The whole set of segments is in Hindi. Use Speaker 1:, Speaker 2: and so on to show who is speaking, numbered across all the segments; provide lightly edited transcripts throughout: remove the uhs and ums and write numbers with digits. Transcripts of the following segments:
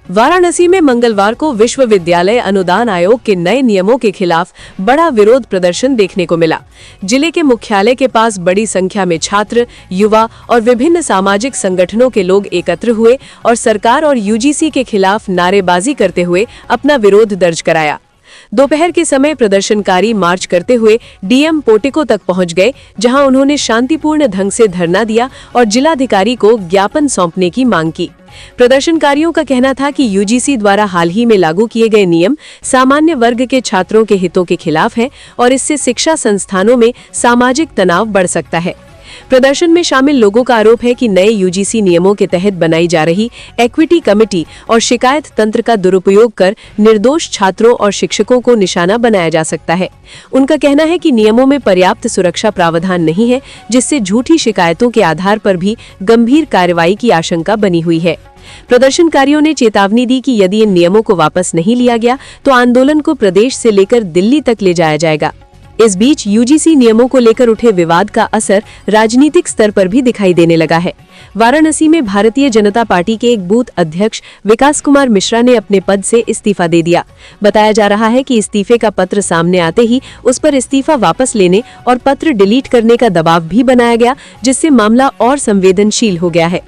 Speaker 1: वाराणसी में मंगलवार को विश्वविद्यालय अनुदान आयोग के नए नियमों के खिलाफ बड़ा विरोध प्रदर्शन देखने को मिला। जिले के मुख्यालय के पास बड़ी संख्या में छात्र, युवा और विभिन्न सामाजिक संगठनों के लोग एकत्र हुए और सरकार और यूजीसी के खिलाफ नारेबाजी करते हुए अपना विरोध दर्ज कराया। दोपहर के समय प्रदर्शनकारी मार्च करते हुए डीएम पोर्टिको तक पहुंच गए, जहां उन्होंने शांतिपूर्ण ढंग से धरना दिया और जिलाधिकारी को ज्ञापन सौंपने की मांग की। प्रदर्शनकारियों का कहना था कि यूजीसी द्वारा हाल ही में लागू किए गए नियम सामान्य वर्ग के छात्रों के हितों के खिलाफ है और इससे शिक्षा संस्थानों में सामाजिक तनाव बढ़ सकता है। प्रदर्शन में शामिल लोगों का आरोप है कि नए यूजीसी नियमों के तहत बनाई जा रही इक्विटी कमेटी और शिकायत तंत्र का दुरुपयोग कर निर्दोष छात्रों और शिक्षकों को निशाना बनाया जा सकता है। उनका कहना है कि नियमों में पर्याप्त सुरक्षा प्रावधान नहीं है, जिससे झूठी शिकायतों के आधार पर भी गंभीर कार्रवाई की आशंका बनी हुई है। प्रदर्शनकारियों ने चेतावनी दी कि यदि इन नियमों को वापस नहीं लिया गया तो आंदोलन को प्रदेश से लेकर दिल्ली तक ले जाया जाएगा। इस बीच यूजीसी नियमों को लेकर उठे विवाद का असर राजनीतिक स्तर पर भी दिखाई देने लगा है। वाराणसी में भारतीय जनता पार्टी के एक बूथ अध्यक्ष विकास कुमार मिश्रा ने अपने पद से इस्तीफा दे दिया। बताया जा रहा है कि इस्तीफे का पत्र सामने आते ही उस पर इस्तीफा वापस लेने और पत्र डिलीट करने का दबाव भी बनाया गया, जिससे मामला और संवेदनशील हो गया है।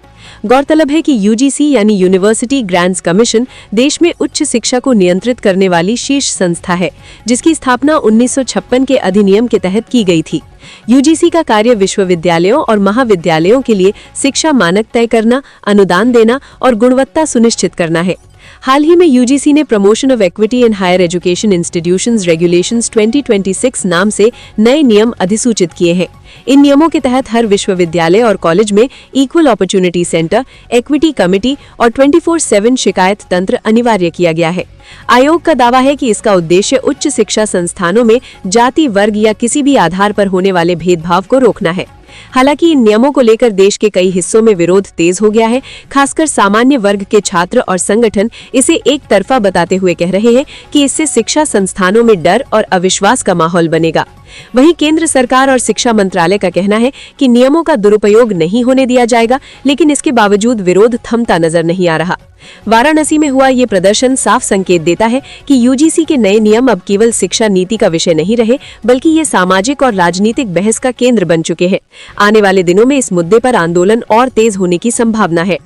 Speaker 1: गौरतलब है कि यूजीसी यानी यूनिवर्सिटी ग्रांट्स कमीशन देश में उच्च शिक्षा को नियंत्रित करने वाली शीर्ष संस्था है, जिसकी स्थापना 1956 के अधिनियम के तहत की गई थी। यूजीसी का कार्य विश्वविद्यालयों और महाविद्यालयों के लिए शिक्षा मानक तय करना, अनुदान देना और गुणवत्ता सुनिश्चित करना है। हाल ही में यूजीसी ने promotion of equity in higher education institutions regulations 2026 नाम से नए नियम अधिसूचित किए हैं। इन नियमों के तहत हर विश्वविद्यालय और कॉलेज में equal opportunity centre, equity committee और 24/7 शिकायत तंत्र अनिवार्य किया गया है। आयोग का दावा है कि इसका उद्देश्य उच्च शिक्षा संस्थानों में जाति, वर्ग या किसी भी आधार पर होने वाले भेदभाव को रोकना है। हालांकि इन नियमों को लेकर देश के कई हिस्सों में विरोध तेज हो गया है। खासकर सामान्य वर्ग के छात्र और संगठन इसे एक तरफा बताते हुए कह रहे हैं कि इससे शिक्षा संस्थानों में डर और अविश्वास का माहौल बनेगा। वहीं केंद्र सरकार और शिक्षा मंत्रालय का कहना है कि नियमों का दुरुपयोग नहीं होने दिया जाएगा, लेकिन इसके बावजूद विरोध थमता नजर नहीं आ रहा। वाराणसी में हुआ ये प्रदर्शन साफ संकेत देता है कि यूजीसी के नए नियम अब केवल शिक्षा नीति का विषय नहीं रहे, बल्कि ये सामाजिक और राजनीतिक बहस का केंद्र बन चुके हैं। आने वाले दिनों में इस मुद्दे पर आंदोलन और तेज होने की संभावना है।